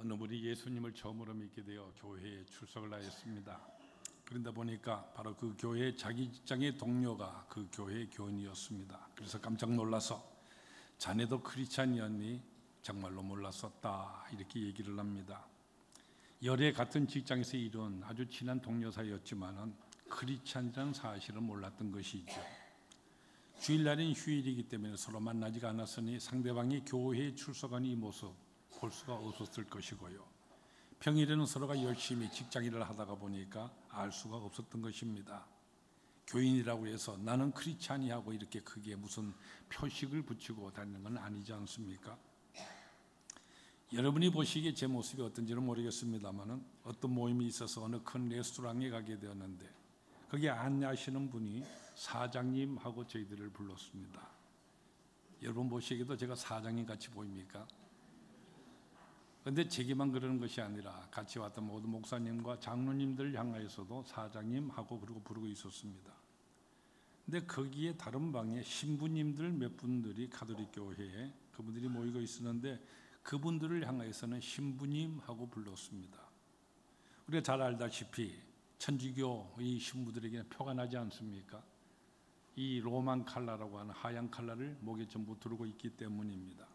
어느 분이 예수님을 처음으로 믿게 되어 교회에 출석을 하였습니다. 그런다 보니까 바로 그 교회 자기 직장의 동료가 그 교회의 교인이었습니다. 그래서 깜짝 놀라서 자네도 크리스찬이었니? 정말로 몰랐었다, 이렇게 얘기를 합니다. 열애 같은 직장에서 이룬 아주 친한 동료 사이였지만은 크리스찬이라는 사실을 몰랐던 것이죠. 주일날인 휴일이기 때문에 서로 만나지가 않았으니 상대방이 교회에 출석한 이 모습 볼 수가 없었을 것이고요. 평일에는 서로가 열심히 직장일을 하다가 보니까 알 수가 없었던 것입니다. 교인이라고 해서 나는 크리스찬이 하고 이렇게 크게 무슨 표식을 붙이고 다니는 건 아니지 않습니까? 여러분이 보시기에 제 모습이 어떤지는 모르겠습니다만 어떤 모임이 있어서 어느 큰 레스토랑에 가게 되었는데 거기에 안내하시는 분이 사장님하고 저희들을 불렀습니다. 여러분 보시기에도 제가 사장님 같이 보입니까? 그런데 제게만 그러는 것이 아니라 같이 왔던 모든 목사님과 장로님들 향하여서도 사장님하고 그러고 부르고 있었습니다. 근데 거기에 다른 방에 신부님들 몇 분들이 가톨릭 교회에 그분들이 모이고 있었는데 그분들을 향하여서는 신부님하고 불렀습니다. 우리가 잘 알다시피 천주교 이 신부들에게는 표가 나지 않습니까? 이 로만 칼라라고 하는 하얀 칼라를 목에 전부 두르고 있기 때문입니다.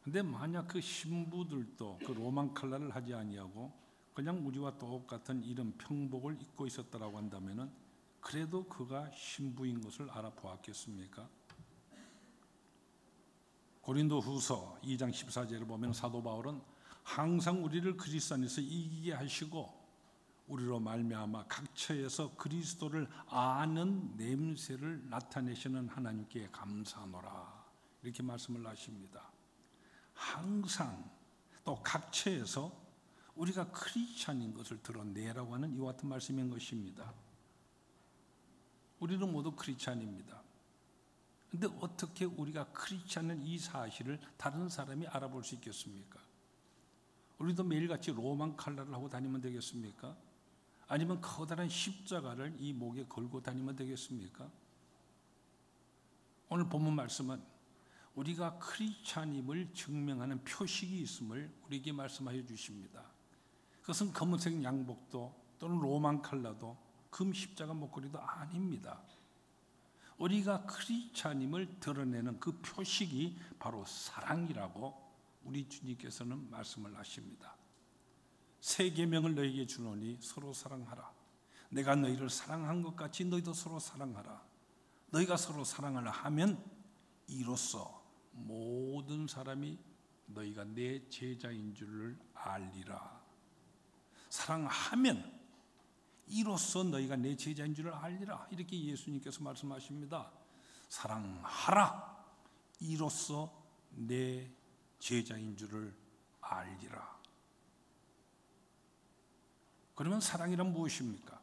근데 만약 그 신부들도 그 로만 칼라를 하지 아니하고 그냥 우리와 똑같은 이런 평복을 입고 있었다라고 한다면은 그래도 그가 신부인 것을 알아보았겠습니까? 고린도후서 2장 14절을 보면 사도 바울은 항상 우리를 그리스도 안에서 이기게 하시고 우리로 말미암아 각처에서 그리스도를 아는 냄새를 나타내시는 하나님께 감사하노라, 이렇게 말씀을 하십니다. 항상 또 각처에서 우리가 크리스찬인 것을 드러내라고 하는 이와 같은 말씀인 것입니다. 우리는 모두 크리스찬입니다. 그런데 어떻게 우리가 크리스찬인 이 사실을 다른 사람이 알아볼 수 있겠습니까? 우리도 매일같이 로만 칼라를 하고 다니면 되겠습니까? 아니면 커다란 십자가를 이 목에 걸고 다니면 되겠습니까? 오늘 본문 말씀은 우리가 크리스찬임을 증명하는 표식이 있음을 우리에게 말씀하여 주십니다. 그것은 검은색 양복도 또는 로만 칼라도 금 십자가 목걸이도 아닙니다. 우리가 크리스찬임을 드러내는 그 표식이 바로 사랑이라고 우리 주님께서는 말씀을 하십니다. 새 계명을 너희에게 주노니 서로 사랑하라. 내가 너희를 사랑한 것 같이 너희도 서로 사랑하라. 너희가 서로 사랑하라 하면 이로써 모든 사람이 너희가 내 제자인 줄을 알리라. 사랑하면 이로써 너희가 내 제자인 줄을 알리라, 이렇게 예수님께서 말씀하십니다. 사랑하라, 이로써 내 제자인 줄을 알리라. 그러면 사랑이란 무엇입니까?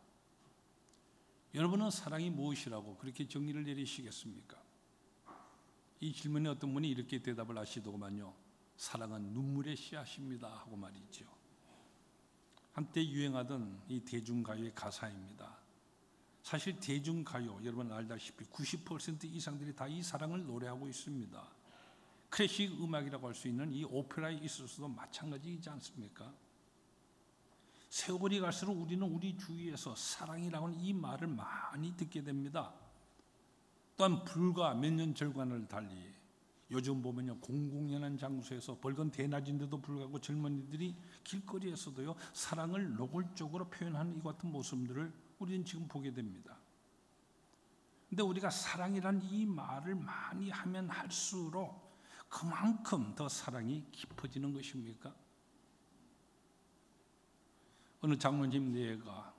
여러분은 사랑이 무엇이라고 그렇게 정의를 내리시겠습니까? 이 질문에 어떤 분이 이렇게 대답을 하시더구만요. 사랑은 눈물의 씨앗입니다 하고 말이죠. 한때 유행하던 이 대중가요의 가사입니다. 사실 대중가요, 여러분 알다시피 90% 이상들이 다 이 사랑을 노래하고 있습니다. 클래식 음악이라고 할 수 있는 이 오페라에 있어서도 마찬가지이지 않습니까? 세월이 갈수록 우리는 우리 주위에서 사랑이라는 이 말을 많이 듣게 됩니다. 또한 불과 몇 년 전과는 달리 요즘 보면요, 공공연한 장소에서 벌건 대낮인데도 불구하고 젊은이들이 길거리에서도요 사랑을 노골적으로 표현하는 이 같은 모습들을 우리는 지금 보게 됩니다. 그런데 우리가 사랑이란 이 말을 많이 하면 할수록 그만큼 더 사랑이 깊어지는 것입니까? 어느 장로님 네가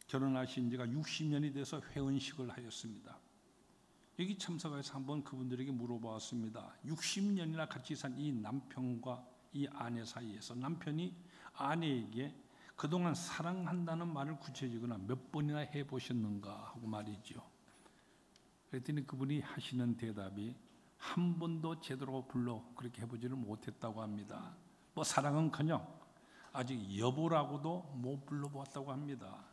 결혼하신 지가 60년이 돼서 회원식을 하였습니다. 여기 참석해서 한번 그분들에게 물어보았습니다. 60년이나 같이 산 이 남편과 이 아내 사이에서 남편이 아내에게 그동안 사랑한다는 말을 구체적으로 몇 번이나 해보셨는가 하고 말이죠. 그랬더니 그분이 하시는 대답이 한 번도 제대로 불러 그렇게 해보지를 못했다고 합니다. 뭐 사랑은커녕 아직 여보라고도 못 불러보았다고 합니다.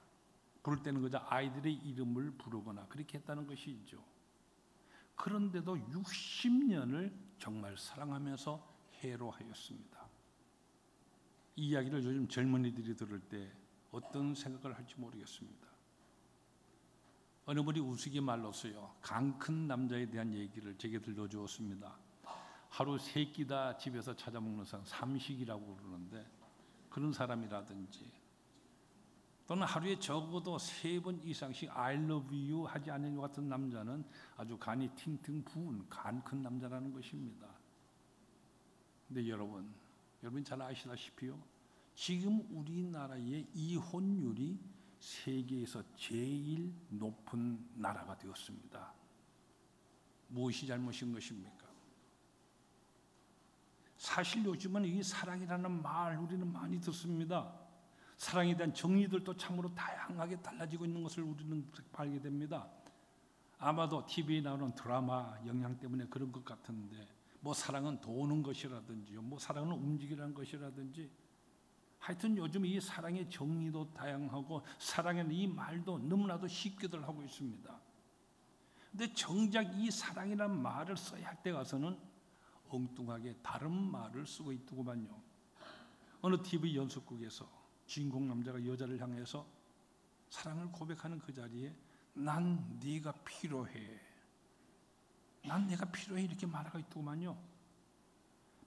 부를 때는 그저 아이들의 이름을 부르거나 그렇게 했다는 것이죠. 그런데도 60년을 정말 사랑하면서 해로하였습니다. 이 이야기를 요즘 젊은이들이 들을 때 어떤 생각을 할지 모르겠습니다. 어느 분이 우스갯말로서요, 강 큰 남자에 대한 얘기를 제게 들려주었습니다. 하루 3끼다 집에서 찾아 먹는 사람, 삼식이라고 그러는데, 그런 사람이라든지, 또는 하루에 적어도 3번 이상씩 I love you 하지 않는 것 같은 남자는 아주 간이 팅팅 부은 간 큰 남자라는 것입니다. 근데 여러분 잘 아시다시피요, 지금 우리나라의 이혼율이 세계에서 제일 높은 나라가 되었습니다. 무엇이 잘못인 것입니까? 사실 요즘은 이 사랑이라는 말 우리는 많이 듣습니다. 사랑에 대한 정의들도 참으로 다양하게 달라지고 있는 것을 우리는 알게 됩니다. 아마도 TV에 나오는 드라마 영향 때문에 그런 것 같은데, 뭐 사랑은 도는 것이라든지요, 뭐 사랑은 움직이라는 것이라든지, 하여튼 요즘 이 사랑의 정의도 다양하고 사랑에는 이 말도 너무나도 쉽게들 하고 있습니다. 근데 정작 이 사랑이라는 말을 써야 할 때 가서는 엉뚱하게 다른 말을 쓰고 있더구만요. 어느 TV 연속극에서 주인공 남자가 여자를 향해서 사랑을 고백하는 그 자리에 난 네가 필요해, 난 내가 필요해 이렇게 말하고 있더구만요.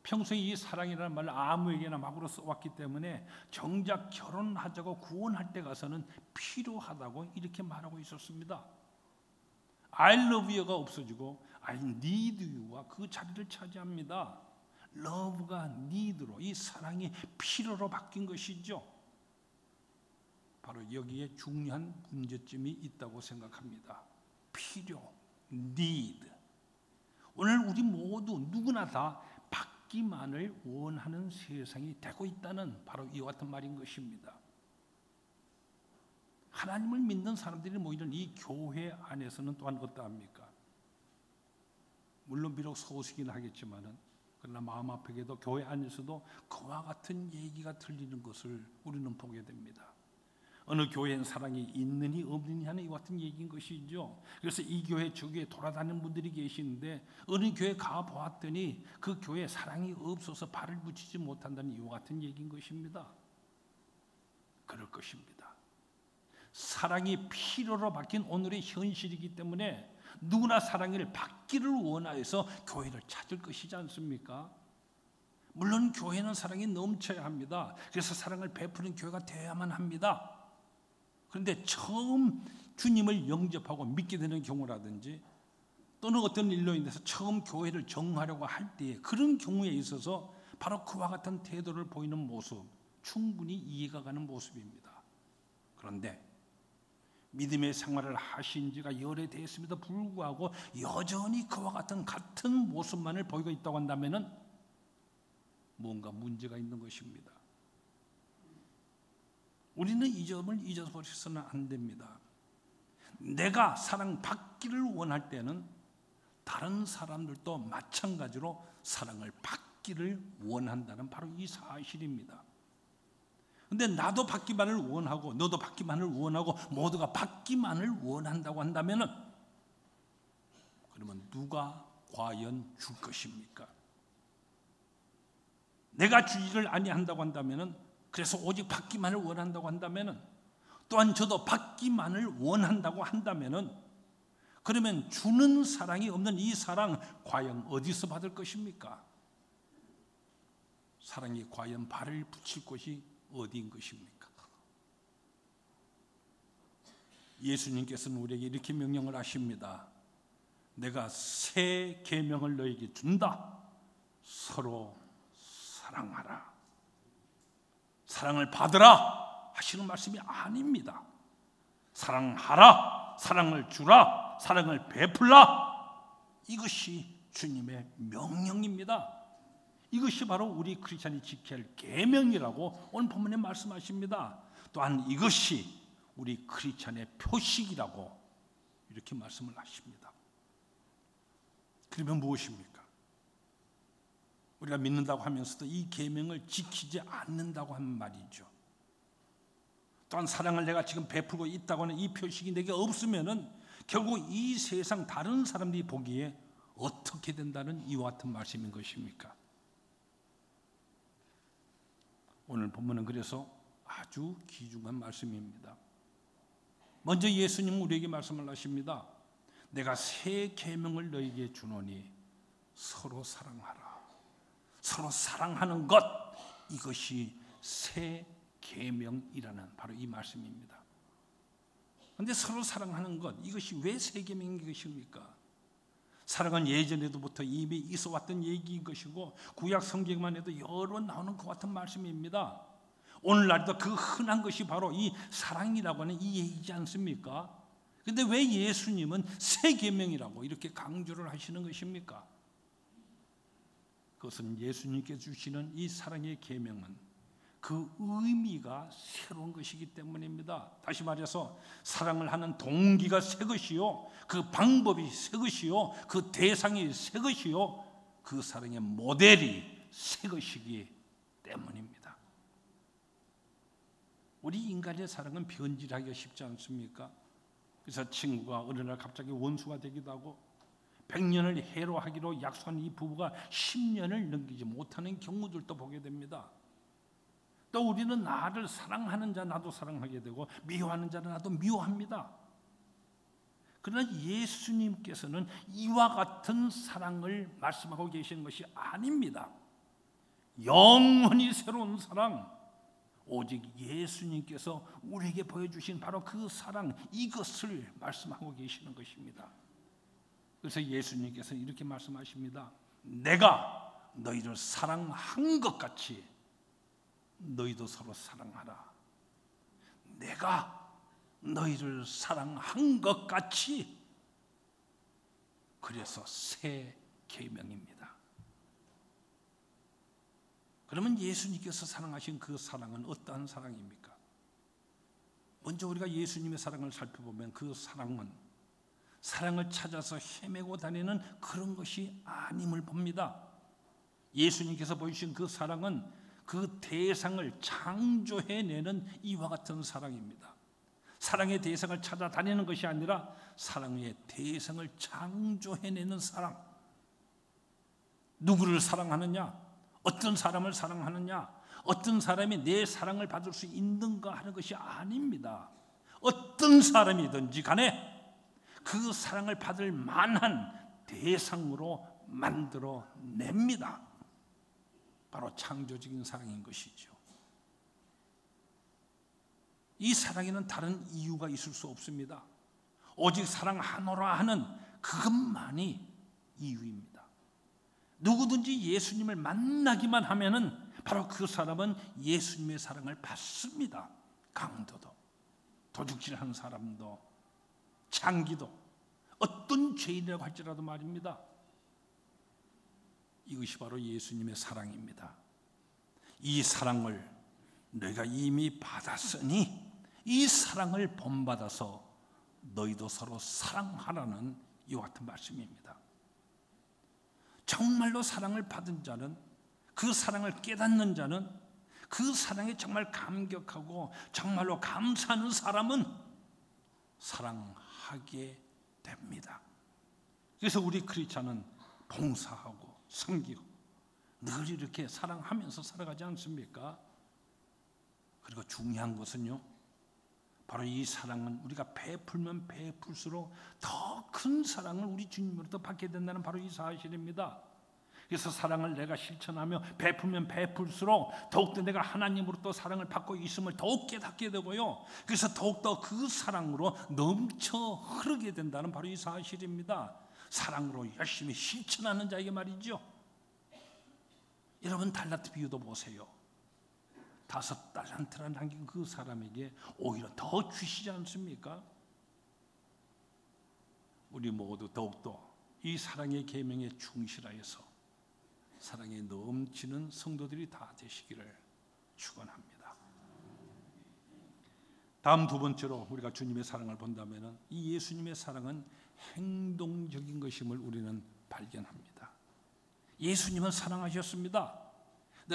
평소에 이 사랑이라는 말을 아무에게나 막으로 써왔기 때문에 정작 결혼하자고 구원할 때 가서는 필요하다고 이렇게 말하고 있었습니다. I love you가 없어지고 I need you가 그 자리를 차지합니다. love가 need로, 이 사랑이 필요로 바뀐 것이죠. 바로 여기에 중요한 문제점이 있다고 생각합니다. 필요, need. 오늘 우리 모두 누구나 다 받기만을 원하는 세상이 되고 있다는 바로 이와 같은 말인 것입니다. 하나님을 믿는 사람들이 모이는 이 교회 안에서는 또한 어떠합니까? 물론 비록 소수긴 하겠지만은, 그러나 마음 아프게도 교회 안에서도 그와 같은 얘기가 들리는 것을 우리는 보게 됩니다. 어느 교회엔 사랑이 있느니 없느니 하는 이와 같은 얘기인 것이죠. 그래서 이 교회 저 교회 돌아다니는 분들이 계시는데 어느 교회 가보았더니 그 교회에 사랑이 없어서 발을 붙이지 못한다는 이와 같은 얘기인 것입니다. 그럴 것입니다. 사랑이 필요로 바뀐 오늘의 현실이기 때문에 누구나 사랑을 받기를 원하여서 교회를 찾을 것이지 않습니까? 물론 교회는 사랑이 넘쳐야 합니다. 그래서 사랑을 베푸는 교회가 되어야만 합니다. 그런데 처음 주님을 영접하고 믿게 되는 경우라든지, 또는 어떤 일로 인해서 처음 교회를 정하려고 할 때 그런 경우에 있어서 바로 그와 같은 태도를 보이는 모습, 충분히 이해가 가는 모습입니다. 그런데 믿음의 생활을 하신 지가 열에 되었음에도 불구하고 여전히 그와 같은 모습만을 보이고 있다고 한다면 뭔가 문제가 있는 것입니다. 우리는 이 점을 잊어버려서는 안 됩니다. 내가 사랑받기를 원할 때는 다른 사람들도 마찬가지로 사랑을 받기를 원한다는 바로 이 사실입니다. 근데 나도 받기만을 원하고 너도 받기만을 원하고 모두가 받기만을 원한다고 한다면은, 그러면 누가 과연 줄 것입니까? 내가 주지를 아니한다고 한다면은, 그래서 오직 받기만을 원한다고 한다면은, 또한 저도 받기만을 원한다고 한다면은, 그러면 주는 사랑이 없는 이 사랑 과연 어디서 받을 것입니까? 사랑이 과연 발을 붙일 곳이 어디인 것입니까? 예수님께서는 우리에게 이렇게 명령을 하십니다. 내가 새 계명을 너에게 준다. 서로 사랑하라. 사랑을 받으라 하시는 말씀이 아닙니다. 사랑하라, 사랑을 주라, 사랑을 베풀라. 이것이 주님의 명령입니다. 이것이 바로 우리 크리스찬이 지켜야 할 계명이라고 오늘 본문에 말씀하십니다. 또한 이것이 우리 크리스찬의 표식이라고 이렇게 말씀을 하십니다. 그러면 무엇입니까? 우리가 믿는다고 하면서도 이 계명을 지키지 않는다고 하는 말이죠. 또한 사랑을 내가 지금 베풀고 있다고 하는 이 표식이 내게 없으면은 결국 이 세상 다른 사람들이 보기에 어떻게 된다는 이와 같은 말씀인 것입니까? 오늘 본문은 그래서 아주 귀중한 말씀입니다. 먼저 예수님 우리에게 말씀을 하십니다. 내가 새 계명을 너에게 주노니 서로 사랑하라. 서로 사랑하는 것, 이것이 새 계명이라는 바로 이 말씀입니다. 그런데 서로 사랑하는 것, 이것이 왜 새 계명인 것입니까? 사랑은 예전에도부터 이미 있어왔던 얘기인 것이고 구약 성경만 해도 여러 나오는 것 같은 말씀입니다. 오늘날도 그 흔한 것이 바로 이 사랑이라고 하는 이 얘기지 않습니까? 그런데 왜 예수님은 새 계명이라고 이렇게 강조를 하시는 것입니까? 그것은 예수님께 주시는 이 사랑의 계명은 그 의미가 새로운 것이기 때문입니다. 다시 말해서 사랑을 하는 동기가 새 것이요, 그 방법이 새 것이요, 그 대상이 새 것이요, 그 사랑의 모델이 새 것이기 때문입니다. 우리 인간의 사랑은 변질하기가 쉽지 않습니까? 그래서 친구가 어느 날 갑자기 원수가 되기도 하고 100년을 해로하기로 약속한 이 부부가 10년을 넘기지 못하는 경우들도 보게 됩니다. 또 우리는 나를 사랑하는 자 나도 사랑하게 되고 미워하는 자는 나도 미워합니다. 그러나 예수님께서는 이와 같은 사랑을 말씀하고 계시는 것이 아닙니다. 영원히 새로운 사랑, 오직 예수님께서 우리에게 보여주신 바로 그 사랑, 이것을 말씀하고 계시는 것입니다. 그래서 예수님께서 이렇게 말씀하십니다. 내가 너희를 사랑한 것 같이 너희도 서로 사랑하라. 내가 너희를 사랑한 것 같이. 그래서 새 계명입니다. 그러면 예수님께서 사랑하신 그 사랑은 어떠한 사랑입니까? 먼저 우리가 예수님의 사랑을 살펴보면 그 사랑은 사랑을 찾아서 헤매고 다니는 그런 것이 아님을 봅니다. 예수님께서 보여주신 그 사랑은 그 대상을 창조해내는 이와 같은 사랑입니다. 사랑의 대상을 찾아다니는 것이 아니라 사랑의 대상을 창조해내는 사랑. 누구를 사랑하느냐? 어떤 사람을 사랑하느냐? 어떤 사람이 내 사랑을 받을 수 있는가 하는 것이 아닙니다. 어떤 사람이든지 간에 그 사랑을 받을 만한 대상으로 만들어냅니다. 바로 창조적인 사랑인 것이죠. 이 사랑에는 다른 이유가 있을 수 없습니다. 오직 사랑하노라 하는 그것만이 이유입니다. 누구든지 예수님을 만나기만 하면은 바로 그 사람은 예수님의 사랑을 받습니다. 강도도, 도둑질하는 사람도, 창기도, 어떤 죄인이라고 할지라도 말입니다. 이것이 바로 예수님의 사랑입니다. 이 사랑을 너희가 이미 받았으니 이 사랑을 본받아서 너희도 서로 사랑하라는 이와 같은 말씀입니다. 정말로 사랑을 받은 자는, 그 사랑을 깨닫는 자는, 그 사랑에 정말 감격하고 정말로 감사하는 사람은 사랑하게 됩니다. 그래서 우리 크리스찬은 봉사하고 섬기고 늘 이렇게 사랑하면서 살아가지 않습니까? 그리고 중요한 것은요, 바로 이 사랑은 우리가 베풀면 베풀수록 더 큰 사랑을 우리 주님으로부터 받게 된다는 바로 이 사실입니다. 그래서 사랑을 내가 실천하며 베풀면 베풀수록 더욱더 내가 하나님으로부터 사랑을 받고 있음을 더욱 깨닫게 되고요, 그래서 더욱더 그 사랑으로 넘쳐 흐르게 된다는 바로 이 사실입니다. 사랑으로 열심히 실천하는 자에게 말이죠. 여러분 달란트 비유도 보세요. 5달란트를 남긴 그 사람에게 오히려 더 주시지 않습니까? 우리 모두 더욱더 이 사랑의 계명에 충실하여서 사랑에 넘치는 성도들이 다 되시기를 축원합니다. 다음 두 번째로 우리가 주님의 사랑을 본다면 이 예수님의 사랑은 행동적인 것임을 우리는 발견합니다. 예수님은 사랑하셨습니다.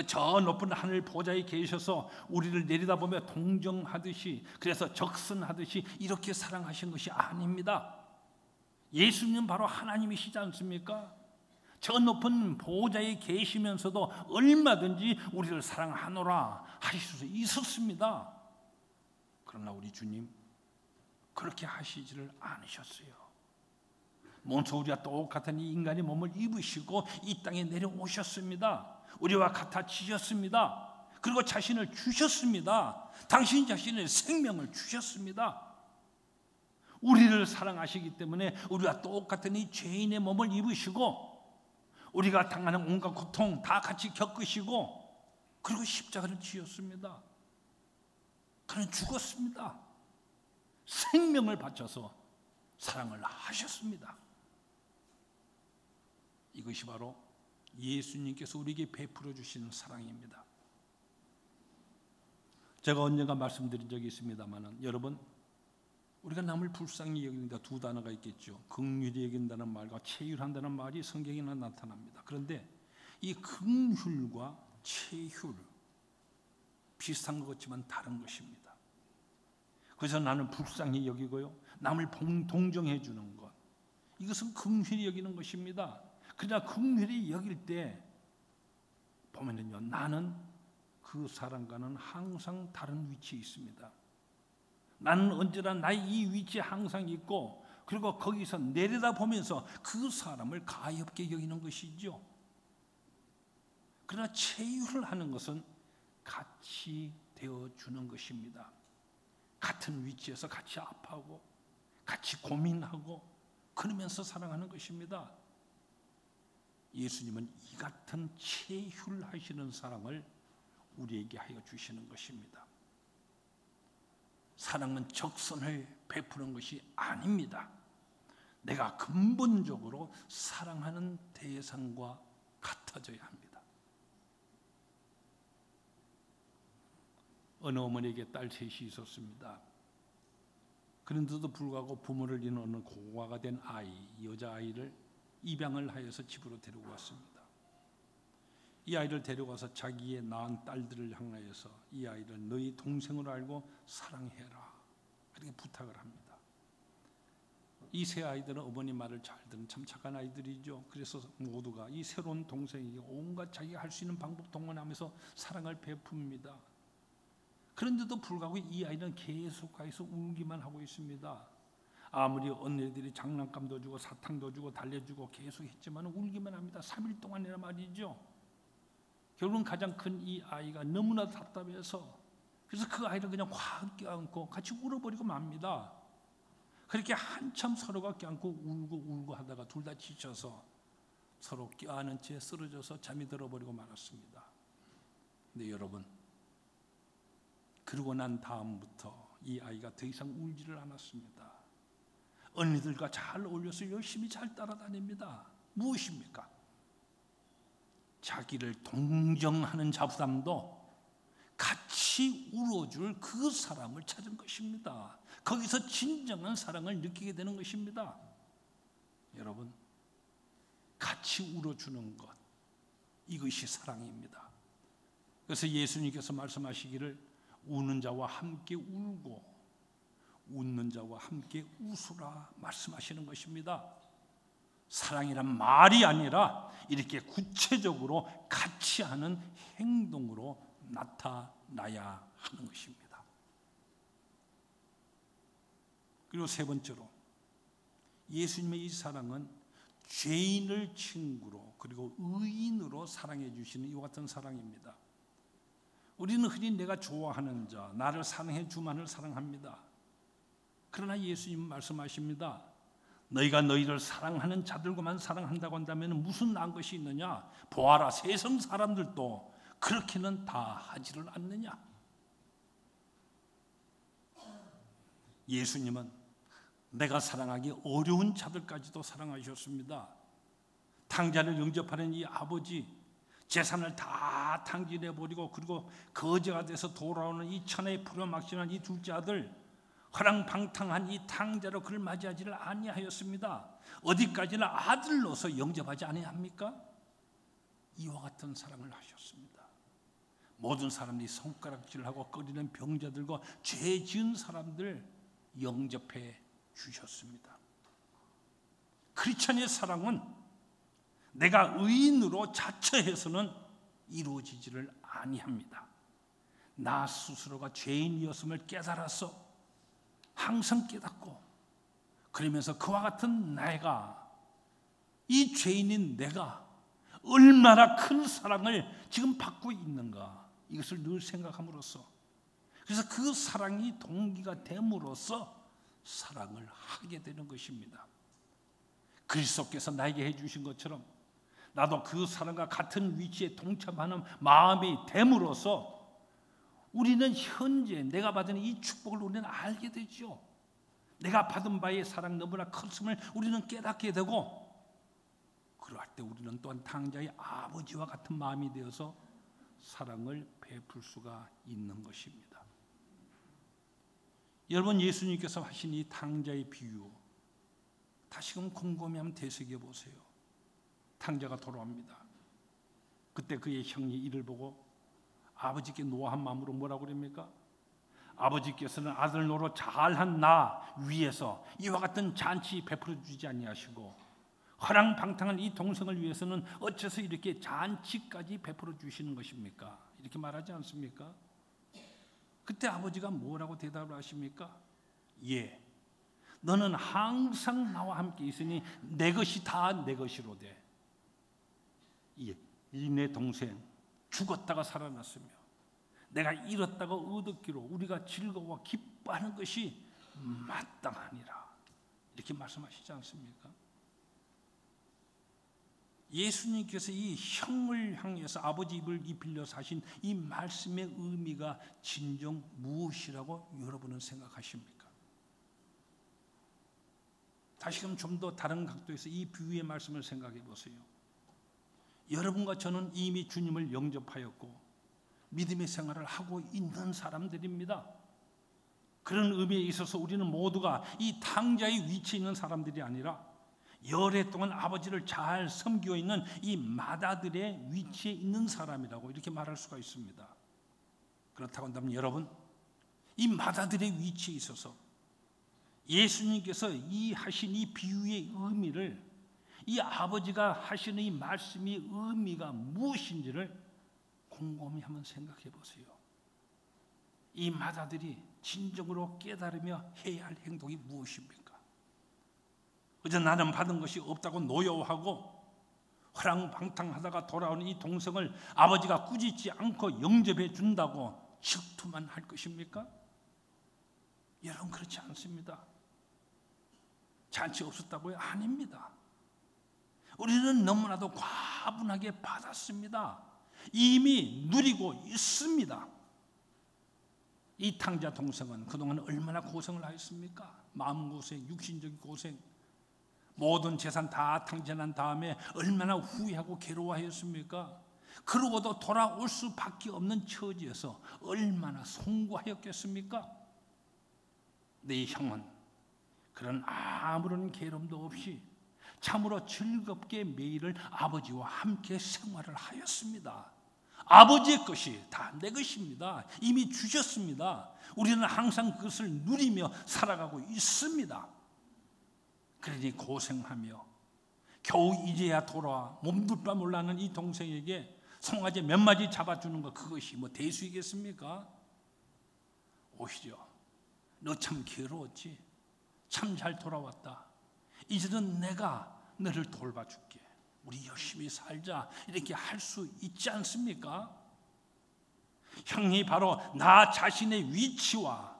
저 높은 하늘 보좌에 계셔서 우리를 내려다보며 동정하듯이, 그래서 적선하듯이 이렇게 사랑하신 것이 아닙니다. 예수님은 바로 하나님이시지 않습니까? 저 높은 보호자에 계시면서도 얼마든지 우리를 사랑하노라 하실 수 있었습니다. 그러나 우리 주님 그렇게 하시지를 않으셨어요. 먼저 우리와 똑같은 이 인간의 몸을 입으시고 이 땅에 내려오셨습니다. 우리와 같아지셨습니다. 그리고 자신을 주셨습니다. 당신 자신의 생명을 주셨습니다. 우리를 사랑하시기 때문에 우리와 똑같은 이 죄인의 몸을 입으시고 우리가 당하는 온갖 고통 다 같이 겪으시고 그리고 십자가를 지었습니다. 그는 죽었습니다. 생명을 바쳐서 사랑을 하셨습니다. 이것이 바로 예수님께서 우리에게 베풀어 주시는 사랑입니다. 제가 언젠가 말씀드린 적이 있습니다만 여러분, 우리가 남을 불쌍히 여긴다 두 단어가 있겠죠. 긍휼히 여긴다는 말과 체휼한다는 말이 성경에 나타납니다. 그런데 이 긍휼과 체휼 비슷한 것 같지만 다른 것입니다. 그래서 나는 불쌍히 여기고요, 남을 동정해 주는 것, 이것은 긍휼히 여기는 것입니다. 그러나 긍휼히 여길 때 보면은요, 나는 그 사람과는 항상 다른 위치에 있습니다. 나는 언제나 나의 이 위치에 항상 있고, 그리고 거기서 내려다보면서 그 사람을 가엾게 여기는 것이죠. 그러나 체휼을 하는 것은 같이 되어주는 것입니다. 같은 위치에서 같이 아파하고 같이 고민하고 그러면서 사랑하는 것입니다. 예수님은 이 같은 체휼하시는 사랑을 우리에게 하여 주시는 것입니다. 사랑은 적선을 베푸는 것이 아닙니다. 내가 근본적으로 사랑하는 대상과 같아져야 합니다. 어느 어머니에게 딸 셋이 있었습니다. 그런데도 불구하고 부모를 잃은 어느 고아가 된 아이, 여자아이를 입양을 하여서 집으로 데리고 왔습니다. 이 아이를 데려가서 자기의 낳은 딸들을 향하여서 이 아이를 너희 동생으로 알고 사랑해라, 그렇게 부탁을 합니다. 이 세 아이들은 어머니 말을 잘 듣는 참 착한 아이들이죠. 그래서 모두가 이 새로운 동생에게 온갖 자기가 할 수 있는 방법 동원하면서 사랑을 베풉니다. 그런데도 불구하고 이 아이는 계속해서 울기만 하고 있습니다. 아무리 언니들이 장난감도 주고 사탕도 주고 달래주고 계속 했지만 울기만 합니다. 3일 동안이나 말이죠. 결국은 가장 큰 이 아이가 너무나 답답해서, 그래서 그 아이를 그냥 확 껴안고 같이 울어버리고 맙니다. 그렇게 한참 서로가 껴안고 울고 하다가 둘 다 지쳐서 서로 껴안은 채 쓰러져서 잠이 들어버리고 말았습니다. 근데 여러분, 그러고 난 다음부터 이 아이가 더 이상 울지를 않았습니다. 언니들과 잘 어울려서 열심히 잘 따라다닙니다. 무엇입니까? 자기를 동정하는 자부담도 같이 울어줄 그 사람을 찾은 것입니다. 거기서 진정한 사랑을 느끼게 되는 것입니다. 여러분, 같이 울어주는 것, 이것이 사랑입니다. 그래서 예수님께서 말씀하시기를 우는 자와 함께 울고 웃는 자와 함께 웃으라 말씀하시는 것입니다. 사랑이란 말이 아니라 이렇게 구체적으로 같이 하는 행동으로 나타나야 하는 것입니다. 그리고 세 번째로, 예수님의 이 사랑은 죄인을 친구로 그리고 의인으로 사랑해 주시는 이와 같은 사랑입니다. 우리는 흔히 내가 좋아하는 자, 나를 사랑해 주만을 사랑합니다. 그러나 예수님은 말씀하십니다. 너희가 너희를 사랑하는 자들과만 사랑한다고 한다면 무슨 나은 것이 있느냐? 보아라, 세상 사람들도 그렇게는 다 하지를 않느냐? 예수님은 내가 사랑하기 어려운 자들까지도 사랑하셨습니다. 탕자를 영접하는 이 아버지, 재산을 다 탕진해버리고 그리고 거지가 돼서 돌아오는 이 천하에 풀어막신한 이 둘째 아들, 허랑방탕한 이 탕자로 그를 맞이하지를 아니하였습니다. 어디까지나 아들로서 영접하지 아니합니까? 이와 같은 사랑을 하셨습니다. 모든 사람들이 손가락질하고 꺼리는 병자들과 죄 지은 사람들 영접해 주셨습니다. 크리스천의 사랑은 내가 의인으로 자처해서는 이루어지지를 아니합니다. 나 스스로가 죄인이었음을 깨달아서 항상 깨닫고, 그러면서 그와 같은 내가, 이 죄인인 내가 얼마나 큰 사랑을 지금 받고 있는가, 이것을 늘 생각함으로써, 그래서 그 사랑이 동기가 됨으로써 사랑을 하게 되는 것입니다. 그리스도께서 나에게 해주신 것처럼 나도 그 사람과 같은 위치에 동참하는 마음이 됨으로써 우리는 현재 내가 받은 이 축복을 우리는 알게 되죠. 내가 받은 바의 사랑 너무나 컸음을 우리는 깨닫게 되고, 그럴 때 우리는 또한 탕자의 아버지와 같은 마음이 되어서 사랑을 베풀 수가 있는 것입니다. 여러분, 예수님께서 하신 이 탕자의 비유 다시금 곰곰이 한번 되새겨 보세요. 탕자가 돌아옵니다. 그때 그의 형이 이를 보고 아버지께 노한 마음으로 뭐라고 그럽니까? 아버지께서는 아들 노릇 잘한 나 위해서 이와 같은 잔치 베풀어 주지 아니하시고 허랑방탕한 이 동생을 위해서는 어째서 이렇게 잔치까지 베풀어 주시는 것입니까? 이렇게 말하지 않습니까? 그때 아버지가 뭐라고 대답을 하십니까? 예, 너는 항상 나와 함께 있으니 내 것이 다 내 것이로 돼. 예, 이 내 동생 죽었다가 살아났으며 내가 잃었다가 얻었기로 우리가 즐거워 기뻐하는 것이 마땅하니라. 이렇게 말씀하시지 않습니까? 예수님께서 이 형을 향해서 아버지 입을 빌려서 하신 이 말씀의 의미가 진정 무엇이라고 여러분은 생각하십니까? 다시금 좀 더 다른 각도에서 이 비유의 말씀을 생각해 보세요. 여러분과 저는 이미 주님을 영접하였고 믿음의 생활을 하고 있는 사람들입니다. 그런 의미에 있어서 우리는 모두가 이 탕자의 위치에 있는 사람들이 아니라 열애 동안 아버지를 잘 섬기고 있는 이 마다들의 위치에 있는 사람이라고 이렇게 말할 수가 있습니다. 그렇다고 한다면 여러분, 이 마다들의 위치에 있어서 예수님께서 이 하신 이 비유의 의미를, 이 아버지가 하시는 이 말씀의 의미가 무엇인지를 곰곰이 한번 생각해 보세요. 이 마다들이 진정으로 깨달으며 해야 할 행동이 무엇입니까? 그저 나는 받은 것이 없다고 노여워하고 허랑방탕하다가 돌아오는 이 동생을 아버지가 꾸짖지 않고 영접해 준다고 질투만 할 것입니까? 여러분, 그렇지 않습니다. 잔치 없었다고요? 아닙니다. 우리는 너무나도 과분하게 받았습니다. 이미 누리고 있습니다. 이 탕자 동생은 그동안 얼마나 고생을 하였습니까? 마음고생, 육신적인 고생, 모든 재산 다 탕진한 다음에 얼마나 후회하고 괴로워하였습니까? 그러고도 돌아올 수밖에 없는 처지에서 얼마나 송구하였겠습니까? 내 형은 그런 아무런 괴로움도 없이 참으로 즐겁게 매일을 아버지와 함께 생활을 하였습니다. 아버지의 것이 다 내 것입니다. 이미 주셨습니다. 우리는 항상 그것을 누리며 살아가고 있습니다. 그러니 고생하며 겨우 이제야 돌아와 몸둘 바 몰라는 이 동생에게 송아지 몇 마디 잡아주는 것, 그것이 뭐 대수이겠습니까? 오히려 너 참 괴로웠지? 참 잘 돌아왔다. 이제는 내가 너를 돌봐줄게. 우리 열심히 살자. 이렇게 할 수 있지 않습니까? 형이 바로 나 자신의 위치와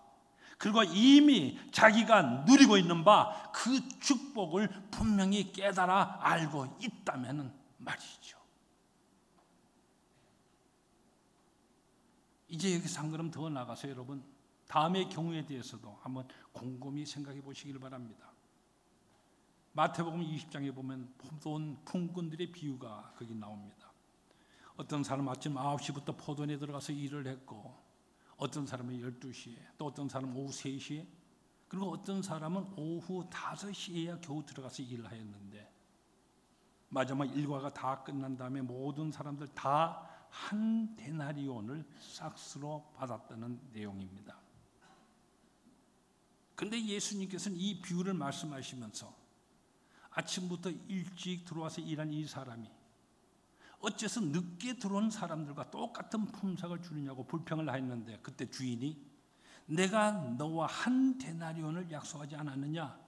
그리고 이미 자기가 누리고 있는 바 그 축복을 분명히 깨달아 알고 있다면 말이죠. 이제 여기서 한 걸음 더 나가서 여러분, 다음의 경우에 대해서도 한번 곰곰이 생각해 보시길 바랍니다. 마태복음 20장에 보면 포도원 품꾼들의 비유가 거기 나옵니다. 어떤 사람은 아침 9시부터 포도원에 들어가서 일을 했고, 어떤 사람은 12시에, 또 어떤 사람은 오후 3시에, 그리고 어떤 사람은 오후 5시에야 겨우 들어가서 일을 하였는데, 마지막 일과가 다 끝난 다음에 모든 사람들 다 한 데나리온을 싹스로 받았다는 내용입니다. 그런데 예수님께서는 이 비유를 말씀하시면서 아침부터 일찍 들어와서 일한 이 사람이 어째서 늦게 들어온 사람들과 똑같은 품삯을 주느냐고 불평을 하였는데, 그때 주인이 내가 너와 한 데나리온을 약속하지 않았느냐?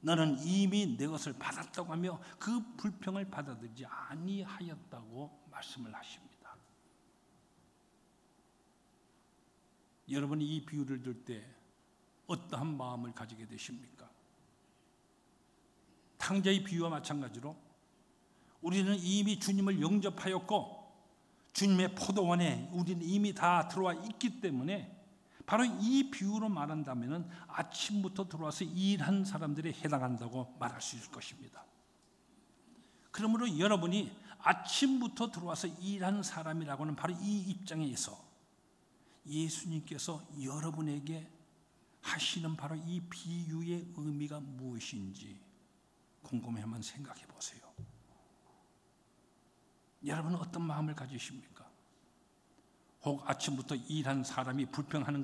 너는 이미 내 것을 받았다고 하며 그 불평을 받아들이지 아니하였다고 말씀을 하십니다. 여러분이 이 비유를 들 때 어떠한 마음을 가지게 되십니까? 탕자의 비유와 마찬가지로 우리는 이미 주님을 영접하였고 주님의 포도원에 우리는 이미 다 들어와 있기 때문에 바로 이 비유로 말한다면 아침부터 들어와서 일한 사람들에 해당한다고 말할 수 있을 것입니다. 그러므로 여러분이 아침부터 들어와서 일한 사람이라고는 바로 이 입장에서 예수님께서 여러분에게 하시는 바로 이 비유의 의미가 무엇인지 곰곰이 한번 생각해 보세요. 여러분은 어떤 마음을 가지십니까? 혹 아침부터 일한 사람이 불평하는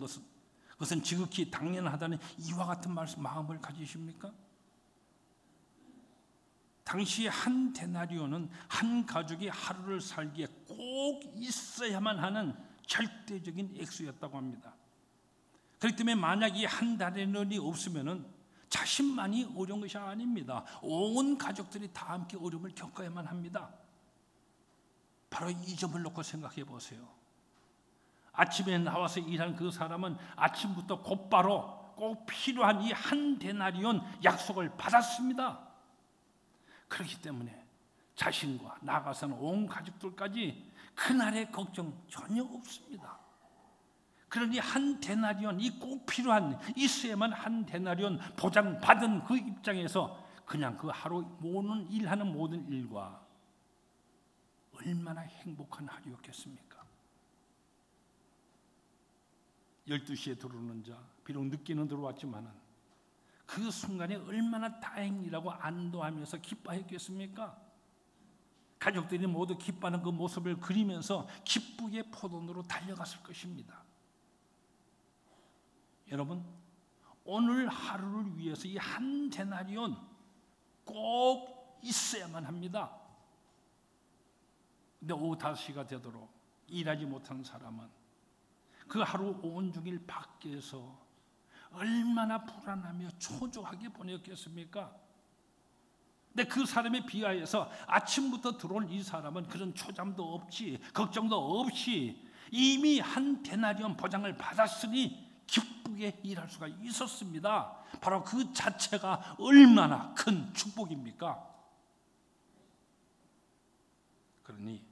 그것은 지극히 당연하다는 이와 같은 마음을 가지십니까? 당시 한 데나리온은 한 가족이 하루를 살기에 꼭 있어야만 하는 절대적인 액수였다고 합니다. 그렇기 때문에 만약 이 한 데나리온이 없으면은 자신만이 어려운 것이 아닙니다. 온 가족들이 다 함께 어려움을 겪어야만 합니다. 바로 이 점을 놓고 생각해 보세요. 아침에 나와서 일한 그 사람은 아침부터 곧바로 꼭 필요한 이 한 데나리온 약속을 받았습니다. 그렇기 때문에 자신과 나아가서는 온 가족들까지 그날의 걱정 전혀 없습니다. 그러니 한 데나리온, 이 꼭 필요한 있어야만 한 데나리온 보장받은 그 입장에서 그냥 그 하루 일하는 모든 일과 얼마나 행복한 하루였겠습니까? 12시에 들어오는 자, 비록 늦게는 들어왔지만 그 순간에 얼마나 다행이라고 안도하면서 기뻐했겠습니까? 가족들이 모두 기뻐하는 그 모습을 그리면서 기쁘게 포도원으로 달려갔을 것입니다. 여러분, 오늘 하루를 위해서 이 한 데나리온 꼭 있어야만 합니다. 근데 오후 5시가 되도록 일하지 못한 사람은 그 하루 온종일 밖에서 얼마나 불안하며 초조하게 보냈겠습니까? 근데 그 사람에 비하여서 아침부터 들어온 이 사람은 그런 초잠도 없이 걱정도 없이 이미 한 데나리온 보장을 받았으니 기쁘게 일할 수가 있었습니다. 바로 그 자체가 얼마나 큰 축복입니까? 그러니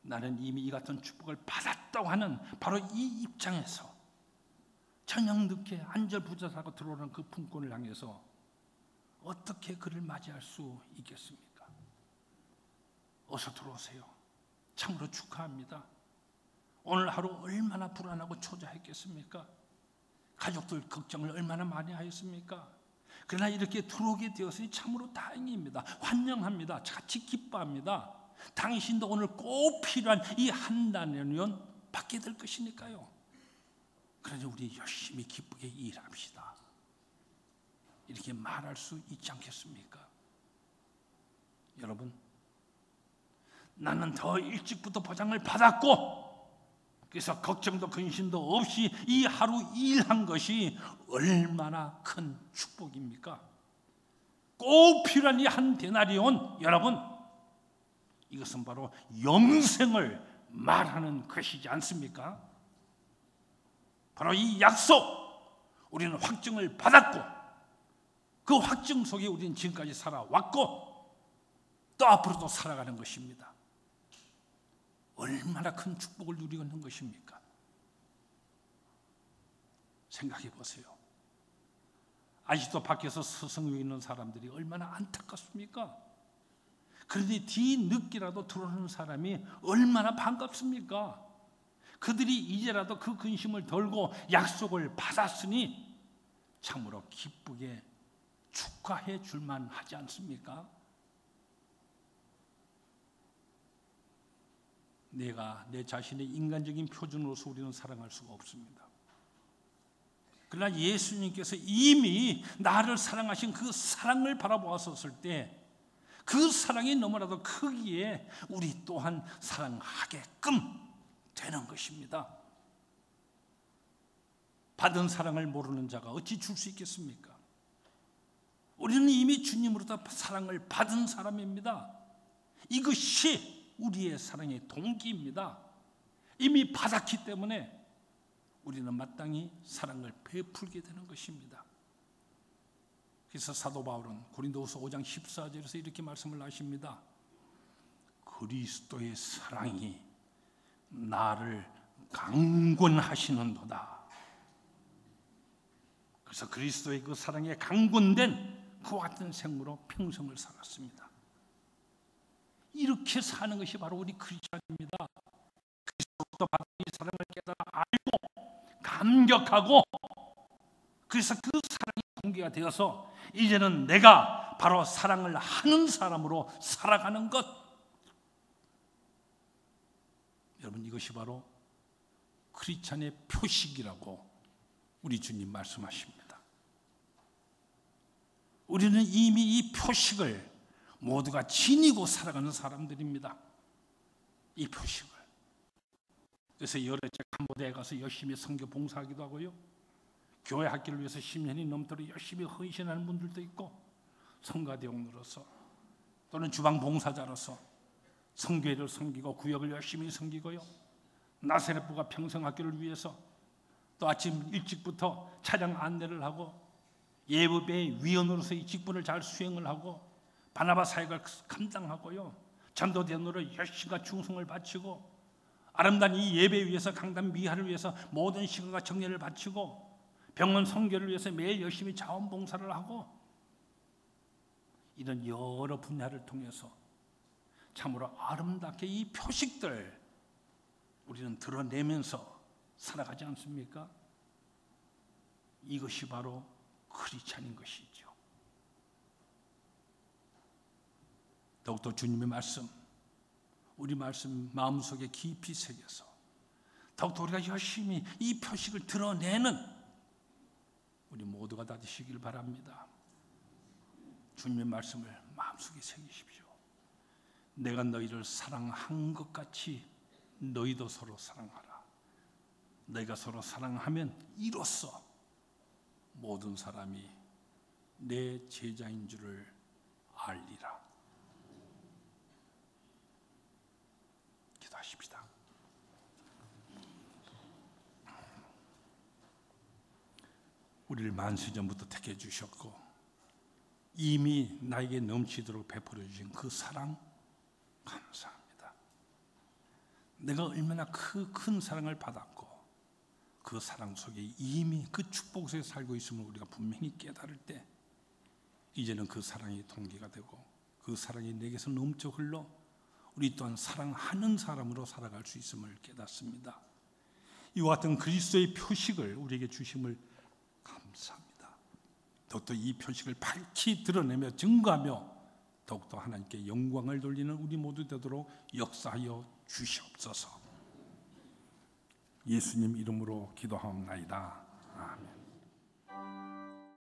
나는 이미 이 같은 축복을 받았다고 하는 바로 이 입장에서 저녁 늦게 안절부절하고 들어오는 그 품꾼을 향해서 어떻게 그를 맞이할 수 있겠습니까? 어서 들어오세요. 참으로 축하합니다. 오늘 하루 얼마나 불안하고 초조했겠습니까? 가족들 걱정을 얼마나 많이 하였습니까? 그러나 이렇게 들어오게 되었으니 참으로 다행입니다. 환영합니다. 같이 기뻐합니다. 당신도 오늘 꼭 필요한 이 한 데나리온 받게 될 것이니까요. 그러니 우리 열심히 기쁘게 일합시다. 이렇게 말할 수 있지 않겠습니까? 여러분, 나는 더 일찍부터 보장을 받았고 그래서 걱정도 근심도 없이 이 하루 일한 것이 얼마나 큰 축복입니까? 꼭 필요한 이 한 데나리온, 여러분, 이것은 바로 영생을 말하는 것이지 않습니까? 바로 이 약속, 우리는 확증을 받았고 그 확증 속에 우리는 지금까지 살아왔고 또 앞으로도 살아가는 것입니다. 얼마나 큰 축복을 누리고 있는 것입니까? 생각해 보세요. 아직도 밖에서 서성여 있는 사람들이 얼마나 안타깝습니까? 그런데 뒤늦게라도 들어오는 사람이 얼마나 반갑습니까? 그들이 이제라도 그 근심을 덜고 약속을 받았으니 참으로 기쁘게 축하해 줄만 하지 않습니까? 내가 내 자신의 인간적인 표준으로서 우리는 사랑할 수가 없습니다. 그러나 예수님께서 이미 나를 사랑하신 그 사랑을 바라보았을 때 그 사랑이 너무나도 크기에 우리 또한 사랑하게끔 되는 것입니다. 받은 사랑을 모르는 자가 어찌 줄 수 있겠습니까? 우리는 이미 주님으로부터 사랑을 받은 사람입니다. 이것이 우리의 사랑의 동기입니다. 이미 받았기 때문에 우리는 마땅히 사랑을 베풀게 되는 것입니다. 그래서 사도 바울은 고린도후서 5장 14절에서 이렇게 말씀을 하십니다. 그리스도의 사랑이 나를 강권하시는도다. 그래서 그리스도의 그 사랑에 강권된 그와 같은 생으로 평생을 살았습니다. 이렇게 사는 것이 바로 우리 크리스천입니다. 그리스도로부터 받은 이 사랑을 깨달아 알고 감격하고, 그래서 그 사랑이 동기가 되어서 이제는 내가 바로 사랑을 하는 사람으로 살아가는 것. 여러분, 이것이 바로 크리스천의 표식이라고 우리 주님 말씀하십니다. 우리는 이미 이 표식을 모두가 지니고 살아가는 사람들입니다. 이 표식을. 그래서 여러 캄보디아에 가서 열심히 선교 봉사하기도 하고요, 교회 학교를 위해서 10년이 넘도록 열심히 헌신하는 분들도 있고, 성가대원으로서 또는 주방 봉사자로서 성교회를 섬기고 구역을 열심히 섬기고요, 나세렛부가 평생학교를 위해서 또 아침 일찍부터 차량 안내를 하고 예배의 위원으로서 이 직분을 잘 수행을 하고 바나바 사역을 감당하고요, 전도대원으로 열심과 충성을 바치고 아름다운 이 예배 위해서 강단 미화를 위해서 모든 시간과 정열을 바치고 병원 선교를 위해서 매일 열심히 자원봉사를 하고, 이런 여러 분야를 통해서 참으로 아름답게 이 표식들 우리는 드러내면서 살아가지 않습니까? 이것이 바로 크리스찬인 것이죠. 더욱더 주님의 말씀, 우리 말씀 마음속에 깊이 새겨서 더욱더 우리가 열심히 이 표식을 드러내는 우리 모두가 다 되시길 바랍니다. 주님의 말씀을 마음속에 새기십시오. 내가 너희를 사랑한 것 같이 너희도 서로 사랑하라. 너희가 서로 사랑하면 이로써 모든 사람이 내 제자인 줄을 알리라. 기도하십시다. 우리를 만세전부터 택해 주셨고 이미 나에게 넘치도록 베풀어 주신 그 사랑 감사합니다. 내가 얼마나 큰 사랑을 받았고 그 사랑 속에 이미 그 축복 속에 살고 있음을 우리가 분명히 깨달을 때 이제는 그 사랑이 동기가 되고 그 사랑이 내게서 넘쳐 흘러 우리 또한 사랑하는 사람으로 살아갈 수 있음을 깨닫습니다. 이와 같은 그리스도의 표식을 우리에게 주심을 감사합니다. 더욱더 이 표식을 밝히 드러내며 증거하며 더욱더 하나님께 영광을 돌리는 우리 모두 되도록 역사하여 주시옵소서. 예수님 이름으로 기도하옵나이다. 아멘.